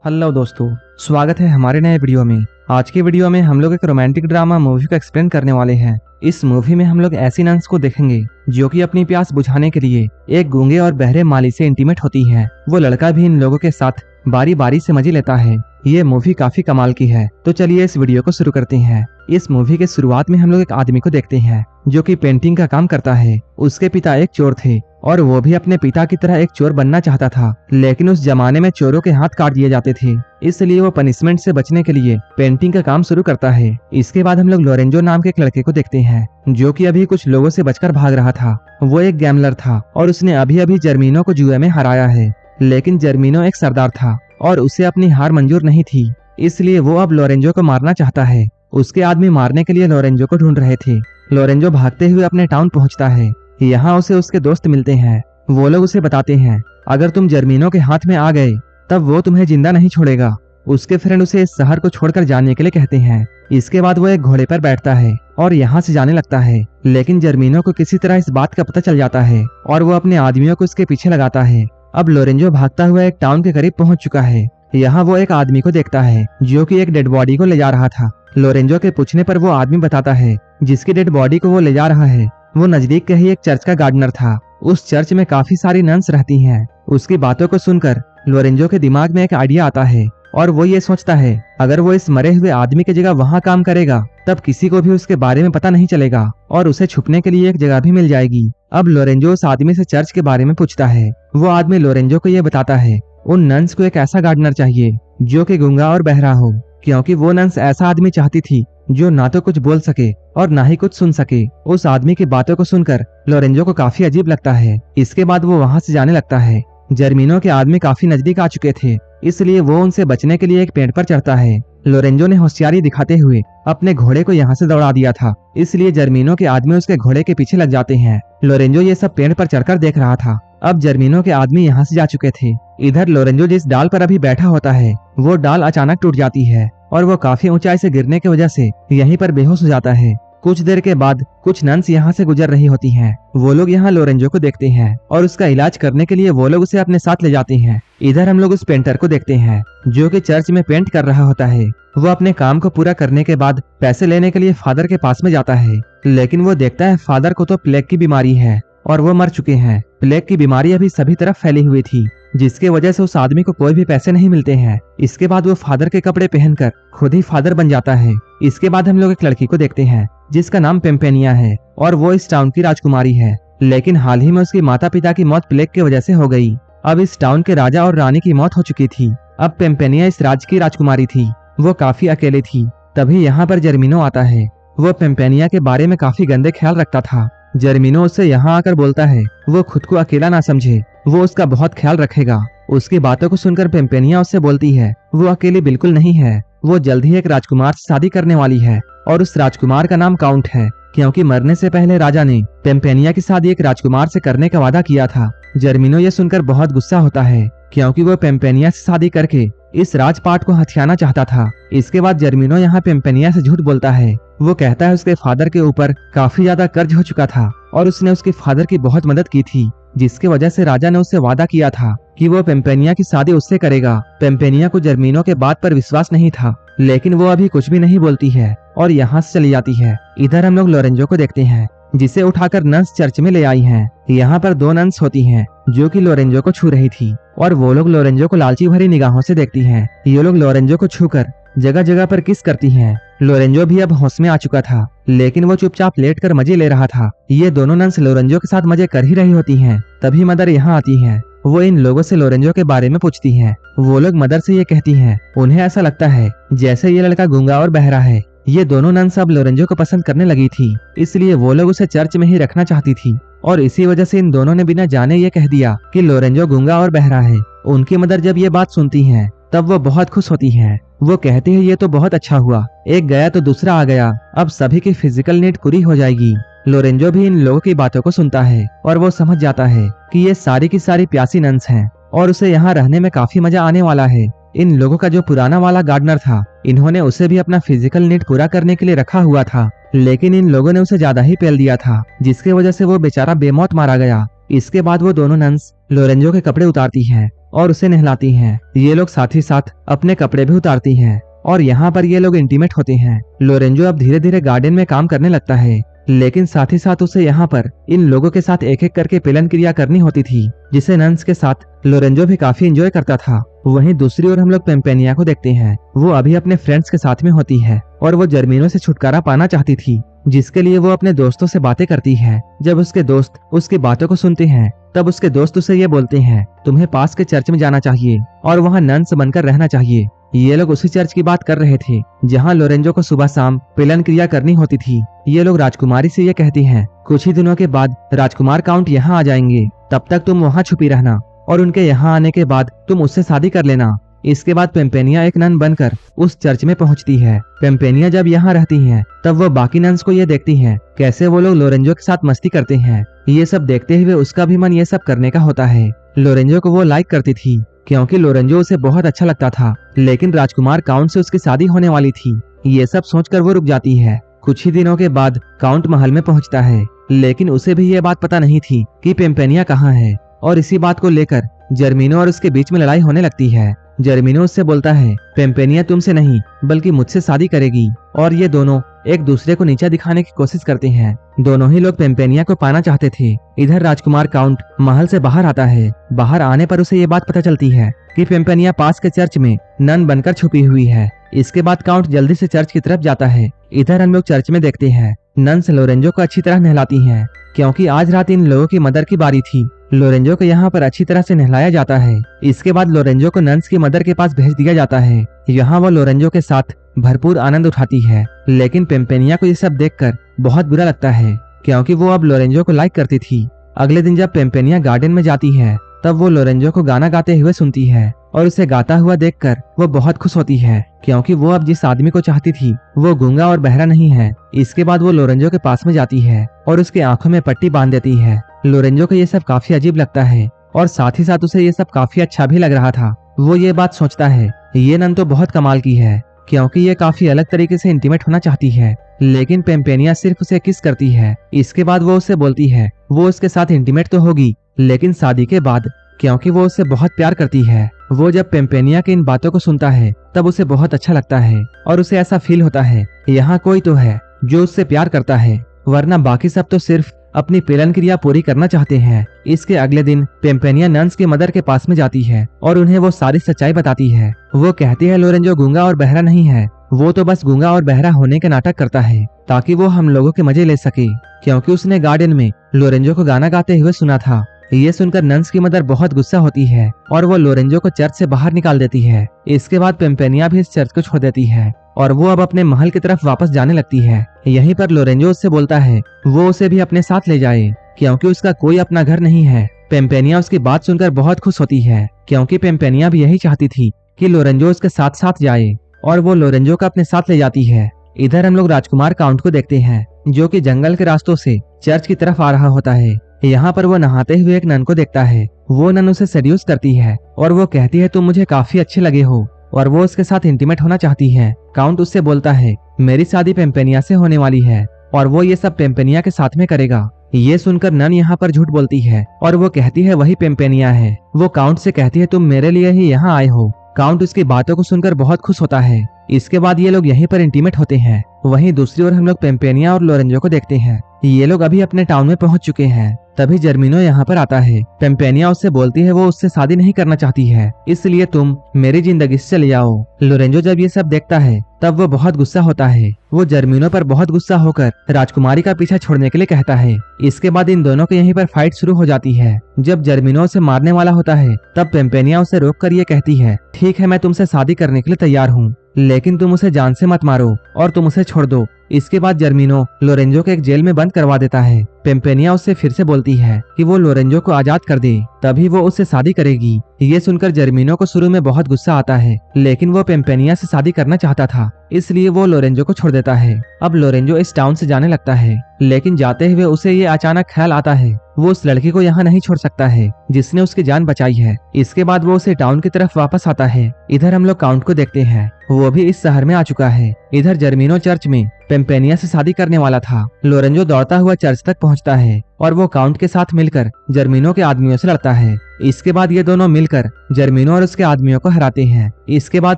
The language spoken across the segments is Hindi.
हेलो दोस्तों, स्वागत है हमारे नए वीडियो में। आज के वीडियो में हम लोग एक रोमांटिक ड्रामा मूवी को एक्सप्लेन करने वाले हैं। इस मूवी में हम लोग ऐसी नन्स को देखेंगे जो कि अपनी प्यास बुझाने के लिए एक गूंगे और बहरे माली से इंटीमेट होती हैं। वो लड़का भी इन लोगों के साथ बारी बारी से मजे लेता है। ये मूवी काफी कमाल की है, तो चलिए इस वीडियो को शुरू करते हैं। इस मूवी के शुरुआत में हम लोग एक आदमी को देखते हैं जो कि पेंटिंग का काम करता है। उसके पिता एक चोर थे और वो भी अपने पिता की तरह एक चोर बनना चाहता था, लेकिन उस जमाने में चोरों के हाथ काट दिए जाते थे, इसलिए वो पनिशमेंट से बचने के लिए पेंटिंग का काम शुरू करता है। इसके बाद हम लोग लोरेंजो नाम के एक लड़के को देखते हैं जो कि अभी कुछ लोगों से बचकर भाग रहा था। वो एक गैमलर था और उसने अभी अभी जर्मीनो को जुए में हराया है, लेकिन जर्मीनो एक सरदार था और उसे अपनी हार मंजूर नहीं थी, इसलिए वो अब लोरेंजो को मारना चाहता है। उसके आदमी मारने के लिए लोरेंजो को ढूंढ रहे थे। लोरेंजो भागते हुए अपने टाउन पहुंचता है। यहाँ उसे उसके दोस्त मिलते हैं। वो लोग उसे बताते हैं अगर तुम जर्मीनो के हाथ में आ गए तब वो तुम्हें जिंदा नहीं छोड़ेगा। उसके फ्रेंड उसे इस शहर को छोड़कर जाने के लिए कहते हैं। इसके बाद वो एक घोड़े पर बैठता है और यहाँ से जाने लगता है, लेकिन जर्मीनो को किसी तरह इस बात का पता चल जाता है और वो अपने आदमियों को उसके पीछे लगाता है। अब लोरेंजो भागता हुआ एक टाउन के करीब पहुंच चुका है। यहाँ वो एक आदमी को देखता है जो कि एक डेड बॉडी को ले जा रहा था। लोरेंजो के पूछने पर वो आदमी बताता है जिसकी डेड बॉडी को वो ले जा रहा है वो नजदीक के ही एक चर्च का गार्डनर था। उस चर्च में काफी सारी नन्स रहती हैं। उसकी बातों को सुनकर लोरेंजो के दिमाग में एक आइडिया आता है और वो ये सोचता है अगर वो इस मरे हुए आदमी की जगह वहाँ काम करेगा तब किसी को भी उसके बारे में पता नहीं चलेगा और उसे छुपने के लिए एक जगह भी मिल जाएगी। अब लोरेंजो उस आदमी से चर्च के बारे में पूछता है। वो आदमी लोरेंजो को ये बताता है उन नन्स को एक ऐसा गार्डनर चाहिए जो कि गूंगा और बहरा हो, क्योंकि वो नन्स ऐसा आदमी चाहती थी जो ना तो कुछ बोल सके और ना ही कुछ सुन सके। उस आदमी की बातों को सुनकर लोरेंजो को काफी अजीब लगता है। इसके बाद वो वहाँ से जाने लगता है। जर्मीनो के आदमी काफी नजदीक आ चुके थे, इसलिए वो उनसे बचने के लिए एक पेड़ पर चढ़ता है। लोरेंजो ने होशियारी दिखाते हुए अपने घोड़े को यहाँ से दौड़ा दिया था, इसलिए जर्मीनो के आदमी उसके घोड़े के पीछे लग जाते हैं। लोरेंजो ये सब पेड़ पर चढ़कर देख रहा था। अब जर्मीनो के आदमी यहाँ से जा चुके थे। इधर लोरेंजो जिस डाल पर अभी बैठा होता है वो डाल अचानक टूट जाती है और वो काफी ऊंचाई से गिरने की वजह से यहीं पर बेहोश हो जाता है। कुछ देर के बाद कुछ नन्स यहाँ से गुजर रही होती हैं। वो लोग यहाँ लोरेंजो को देखते हैं और उसका इलाज करने के लिए वो लोग उसे अपने साथ ले जाते हैं। इधर हम लोग उस पेंटर को देखते हैं जो कि चर्च में पेंट कर रहा होता है। वो अपने काम को पूरा करने के बाद पैसे लेने के लिए फादर के पास में जाता है, लेकिन वो देखता है फादर को तो प्लेग की बीमारी है और वो मर चुके हैं। प्लेग की बीमारी अभी सभी तरफ फैली हुई थी, जिसके वजह से उस आदमी को कोई भी पैसे नहीं मिलते हैं। इसके बाद वो फादर के कपड़े पहनकर खुद ही फादर बन जाता है। इसके बाद हम लोग एक लड़की को देखते हैं जिसका नाम पेम्पेनिया है और वो इस टाउन की राजकुमारी है, लेकिन हाल ही में उसके माता पिता की मौत प्लेग की वजह से हो गई। अब इस टाउन के राजा और रानी की मौत हो चुकी थी। अब पेम्पेनिया इस राज्य की राजकुमारी थी। वो काफी अकेले थी। तभी यहाँ पर जर्मीनो आता है। वो पेम्पेनिया के बारे में काफी गंदे ख्याल रखता था। जर्मीनो उससे यहाँ आकर बोलता है वो खुद को अकेला ना समझे, वो उसका बहुत ख्याल रखेगा। उसकी बातों को सुनकर पेम्पेनिया उससे बोलती है वो अकेली बिल्कुल नहीं है, वो जल्द ही एक राजकुमार से शादी करने वाली है और उस राजकुमार का नाम काउंट है, क्योंकि मरने से पहले राजा ने पेम्पेनिया की शादी एक राजकुमार से करने का वादा किया था। जर्मीनो ये सुनकर बहुत गुस्सा होता है क्योंकि वो पेम्पेनिया से शादी करके इस राजपाट को हथियाना चाहता था। इसके बाद जर्मीनो यहाँ पेम्पेनिया से झूठ बोलता है। वो कहता है उसके फादर के ऊपर काफी ज्यादा कर्ज हो चुका था और उसने उसके फादर की बहुत मदद की थी, जिसकी वजह से राजा ने उससे वादा किया था कि वो पेम्पेनिया की शादी उससे करेगा। पेम्पेनिया को जर्मीनो के बात पर विश्वास नहीं था, लेकिन वो अभी कुछ भी नहीं बोलती है और यहाँ से चली जाती है। इधर हम लोग लोरेंजो को देखते हैं जिसे उठाकर नन्स चर्च में ले आई हैं। यहाँ पर दो नन्स होती हैं जो कि लोरेंजो को छू रही थी और वो लोग लोरेंजो को लालची भरी निगाहों से देखती हैं। ये लोग लोरेंजो को छूकर जगह जगह पर किस करती हैं। लोरेंजो भी अब होश में आ चुका था, लेकिन वो चुपचाप लेटकर मजे ले रहा था। ये दोनों नन्स लोरेंजो के साथ मजे कर ही रही होती हैं। तभी मदर यहाँ आती है। वो इन लोगों से लोरेंजो के बारे में पूछती हैं। वो लोग मदर से ये कहती हैं उन्हें ऐसा लगता है जैसे ये लड़का गूंगा और बहरा है। ये दोनों नन्स अब लोरेंजो को पसंद करने लगी थी, इसलिए वो लोग उसे चर्च में ही रखना चाहती थी और इसी वजह से इन दोनों ने बिना जाने ये कह दिया कि लोरेंजो गूंगा और बहरा है। उनकी मदर जब ये बात सुनती हैं तब वो बहुत खुश होती हैं। वो कहती है ये तो बहुत अच्छा हुआ, एक गया तो दूसरा आ गया, अब सभी की फिजिकल नीड पूरी हो जाएगी। लोरेंजो भी इन लोगों की बातों को सुनता है और वो समझ जाता है कि ये सारी की सारी प्यासी नन्स हैं और उसे यहाँ रहने में काफी मजा आने वाला है। इन लोगों का जो पुराना वाला गार्डनर था, इन्होंने उसे भी अपना फिजिकल नीड पूरा करने के लिए रखा हुआ था, लेकिन इन लोगों ने उसे ज्यादा ही पेल दिया था, जिसकी वजह से वो बेचारा बेमौत मारा गया। इसके बाद वो दोनों नन्स लोरेंजो के कपड़े उतारती हैं और उसे नहलाती हैं। ये लोग साथ ही साथ अपने कपड़े भी उतारती हैं और यहाँ पर ये लोग इंटीमेट होते हैं। लोरेंजो अब धीरे धीरे गार्डन में काम करने लगता है, लेकिन साथ ही साथ उसे यहाँ पर इन लोगों के साथ एक एक करके पेलन क्रिया करनी होती थी, जिसे नन्स के साथ लोरेंजो भी काफी एंजॉय करता था। वहीं दूसरी ओर हम लोग पेम्पेनिया को देखते हैं। वो अभी अपने फ्रेंड्स के साथ में होती है और वो जर्मिनो से छुटकारा पाना चाहती थी, जिसके लिए वो अपने दोस्तों से बातें करती है। जब उसके दोस्त उसकी बातों को सुनते हैं तब उसके दोस्त उसे ये बोलते हैं, तुम्हें पास के चर्च में जाना चाहिए और वहाँ नन्स बनकर रहना चाहिए। ये लोग उसी चर्च की बात कर रहे थे जहाँ लोरेंजो को सुबह शाम पेलन क्रिया करनी होती थी। ये लोग राजकुमारी से ये कहती हैं, कुछ ही दिनों के बाद राजकुमार काउंट यहाँ आ जाएंगे, तब तक तुम वहाँ छुपी रहना और उनके यहाँ आने के बाद तुम उससे शादी कर लेना। इसके बाद पेम्पेनिया एक नन बनकर उस चर्च में पहुंचती है। पेम्पेनिया जब यहाँ रहती हैं, तब वो बाकी नन्स को ये देखती हैं कैसे वो लोग लोरेंजो के साथ मस्ती करते हैं। ये सब देखते हुए उसका भी मन ये सब करने का होता है। लोरेंजो को वो लाइक करती थी क्योंकि लोरेंजो उसे बहुत अच्छा लगता था, लेकिन राजकुमार काउंट से उसकी शादी होने वाली थी। ये सब सोचकर वो रुक जाती है। कुछ ही दिनों के बाद काउंट महल में पहुंचता है, लेकिन उसे भी ये बात पता नहीं थी कि पेम्पेनिया कहाँ है और इसी बात को लेकर जर्मिनो और उसके बीच में लड़ाई होने लगती है। जर्मिनो उससे बोलता है, पेम्पेनिया तुमसे नहीं बल्कि मुझसे शादी करेगी और ये दोनों एक दूसरे को नीचा दिखाने की कोशिश करते हैं। दोनों ही लोग पेम्पेनिया को पाना चाहते थे। इधर राजकुमार काउंट महल से बाहर आता है। बाहर आने पर उसे ये बात पता चलती है कि पेम्पेनिया पास के चर्च में नन बनकर छुपी हुई है। इसके बाद काउंट जल्दी से चर्च की तरफ जाता है। इधर हम लोग चर्च में देखते हैं नन्स लोरेंजो को अच्छी तरह नहलाती हैं, क्योंकि आज रात इन लोगों की मदर की बारी थी। लोरेंजो को यहाँ पर अच्छी तरह से नहलाया जाता है। इसके बाद लोरेंजो को नन्स की मदर के पास भेज दिया जाता है। यहाँ वो लोरेंजो के साथ भरपूर आनंद उठाती है, लेकिन पेम्पेनिया को ये सब देखकर बहुत बुरा लगता है, क्योंकि वो अब लोरेंजो को लाइक करती थी। अगले दिन जब पेम्पेनिया गार्डन में जाती है, तब वो लोरेंजो को गाना गाते हुए सुनती है और उसे गाता हुआ देखकर वो बहुत खुश होती है, क्योंकि वो अब जिस आदमी को चाहती थी वो गूंगा और बहरा नहीं है। इसके बाद वो लोरेंजो के पास में जाती है और उसके आंखों में पट्टी बांध देती है। लोरेंजो को ये सब काफी अजीब लगता है और साथ ही साथ उसे ये सब काफी अच्छा भी लग रहा था। वो ये बात सोचता है, ये नन तो बहुत कमाल की है, क्योंकि ये काफी अलग तरीके से इंटीमेट होना चाहती है, लेकिन पेम्पेनिया सिर्फ उसे किस करती है। इसके बाद वो उससे बोलती है वो उसके साथ इंटीमेट तो होगी, लेकिन शादी के बाद, क्योंकि वो उससे बहुत प्यार करती है। वो जब पेम्पेनिया की इन बातों को सुनता है तब उसे बहुत अच्छा लगता है और उसे ऐसा फील होता है यहाँ कोई तो है जो उससे प्यार करता है, वरना बाकी सब तो सिर्फ अपनी पेलन क्रिया पूरी करना चाहते हैं। इसके अगले दिन पेम्पेनिया नन्स की मदर के पास में जाती है और उन्हें वो सारी सच्चाई बताती है। वो कहती है लोरेंजो गूंगा और बहरा नहीं है, वो तो बस गूंगा और बहरा होने के नाटक करता है ताकि वो हम लोगों के मजे ले सके, क्योंकि उसने गार्डन में लोरेंजो को गाना गाते हुए सुना था। ये सुनकर नन्स की मदर बहुत गुस्सा होती है और वो लोरेंजो को चर्च से बाहर निकाल देती है। इसके बाद पेम्पेनिया भी इस चर्च को छोड़ देती है और वो अब अपने महल की तरफ वापस जाने लगती है। यहीं पर लोरेंजो उससे बोलता है वो उसे भी अपने साथ ले जाए, क्योंकि उसका कोई अपना घर नहीं है। पेम्पेनिया उसकी बात सुनकर बहुत खुश होती है, क्योंकि पेम्पेनिया भी यही चाहती थी कि लोरेंजो उसके साथ साथ जाए, और वो लोरेंजो को अपने साथ ले जाती है। इधर हम लोग राजकुमार काउंट को देखते हैं, जो कि जंगल के रास्तों से चर्च की तरफ आ रहा होता है। यहाँ पर वो नहाते हुए एक नन को देखता है। वो नन उसे सेड्यूस करती है और वो कहती है तुम मुझे काफी अच्छे लगे हो, और वो उसके साथ इंटीमेट होना चाहती है। काउंट उससे बोलता है मेरी शादी पेम्पेनिया से होने वाली है और वो ये सब पेम्पेनिया के साथ में करेगा। ये सुनकर नन यहाँ पर झूठ बोलती है और वो कहती है वही पेम्पेनिया है। वो काउंट से कहती है तुम मेरे लिए ही यहाँ आए हो। काउंट उसकी बातों को सुनकर बहुत खुश होता है। इसके बाद ये लोग यहीं पर इंटीमेट होते हैं। वहीं दूसरी ओर हम लोग पेम्पेनिया और लोरेंजो को देखते हैं। ये लोग अभी अपने टाउन में पहुंच चुके हैं। तभी जर्मिनो यहाँ पर आता है। पेम्पेनिया उससे बोलती है वो उससे शादी नहीं करना चाहती है, इसलिए तुम मेरी जिंदगी से चले जाओ। लोरेंजो जब ये सब देखता है तब वो बहुत गुस्सा होता है। वो जर्मिनो पर बहुत गुस्सा होकर राजकुमारी का पीछा छोड़ने के लिए कहता है। इसके बाद इन दोनों के यहीं पर फाइट शुरू हो जाती है। जब जर्मिनो उसे मारने वाला होता है तब पेम्पेनिया उसे रोक कर ये कहती है ठीक है मैं तुमसे शादी करने के लिए तैयार हूँ, लेकिन तुम उसे जान से मत मारो और तुम उसे छोड़ दो। इसके बाद जर्मिनो लोरेंजो को एक जेल में बंद करवा देता है। पेम्पेनिया उससे फिर से बोलती है कि वो लोरेंजो को आजाद कर दे, तभी वो उससे शादी करेगी। ये सुनकर जर्मिनो को शुरू में बहुत गुस्सा आता है, लेकिन वो पेम्पेनिया से शादी करना चाहता था, इसलिए वो लोरेंजो को छोड़ देता है। अब लोरेंजो इस टाउन से जाने लगता है, लेकिन जाते हुए उसे ये अचानक ख्याल आता है वो उस लड़की को यहाँ नहीं छोड़ सकता है जिसने उसकी जान बचाई है। इसके बाद वो उसे टाउन की तरफ वापस आता है। इधर हम लोग काउंट को देखते हैं, वो भी इस शहर में आ चुका है। इधर जर्मिनो चर्च में पेम्पेनिया से शादी करने वाला था। लोरेंजो दौड़ता हुआ चर्च तक पहुंचता है और वो काउंट के साथ मिलकर जर्मिनो के आदमियों से लड़ता है। इसके बाद ये दोनों मिलकर जर्मिनो और उसके आदमियों को हराते हैं। इसके बाद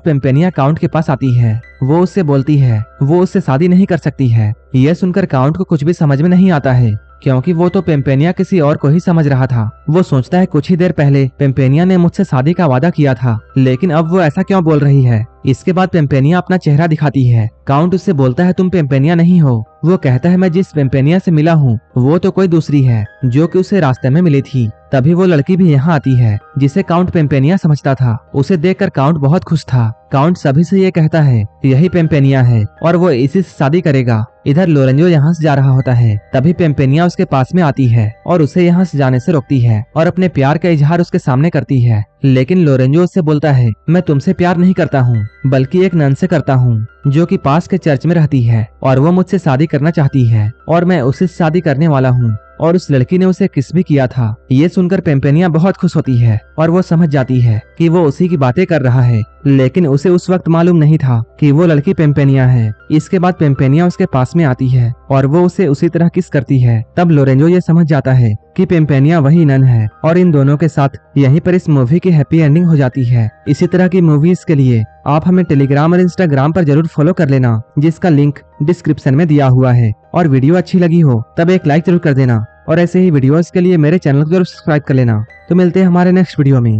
पेम्पेनिया काउंट के पास आती है। वो उससे बोलती है वो उससे शादी नहीं कर सकती है। यह सुनकर काउंट को कुछ भी समझ में नहीं आता है, क्योंकि वो तो पेम्पेनिया किसी और को ही समझ रहा था। वो सोचता है कुछ ही देर पहले पेम्पेनिया ने मुझसे शादी का वादा किया था, लेकिन अब वो ऐसा क्यों बोल रही है। इसके बाद पेम्पेनिया अपना चेहरा दिखाती है। काउंट उससे बोलता है तुम पेम्पेनिया नहीं हो। वो कहता है मैं जिस पेम्पेनिया से मिला हूँ वो तो कोई दूसरी है, जो कि उसे रास्ते में मिली थी। तभी वो लड़की भी यहाँ आती है जिसे काउंट पेम्पेनिया समझता था। उसे देखकर काउंट बहुत खुश था। काउंट सभी से ये कहता है यही पेम्पेनिया है और वो इसी से शादी करेगा। इधर लोरेंजो यहाँ से जा रहा होता है, तभी पेम्पेनिया उसके पास में आती है और उसे यहाँ से जाने से रोकती है और अपने प्यार का इजहार उसके सामने करती है। लेकिन लोरेंजो उससे बोलता है मैं तुमसे प्यार नहीं करता हूँ, बल्कि एक नन से करता हूँ जो कि पास के चर्च में रहती है और वो मुझसे शादी करना चाहती है और मैं उसी से शादी करने वाला हूँ। और उस लड़की ने उसे किस भी किया था। ये सुनकर पेम्पेनिया बहुत खुश होती है और वो समझ जाती है कि वो उसी की बातें कर रहा है, लेकिन उसे उस वक्त मालूम नहीं था कि वो लड़की पेम्पेनिया है। इसके बाद पेम्पेनिया उसके पास में आती है और वो उसे उसी तरह किस करती है। तब लोरेंजो ये समझ जाता है कि पेम्पेनिया वही नन है और इन दोनों के साथ यहीं पर इस मूवी की हैप्पी एंडिंग हो जाती है। इसी तरह की मूवीज के लिए आप हमें टेलीग्राम और इंस्टाग्राम पर जरूर फॉलो कर लेना, जिसका लिंक डिस्क्रिप्शन में दिया हुआ है। और वीडियो अच्छी लगी हो तब एक लाइक जरूर कर देना और ऐसे ही वीडियोस के लिए मेरे चैनल को जरूर सब्सक्राइब कर लेना। तो मिलते हैं हमारे नेक्स्ट वीडियो में।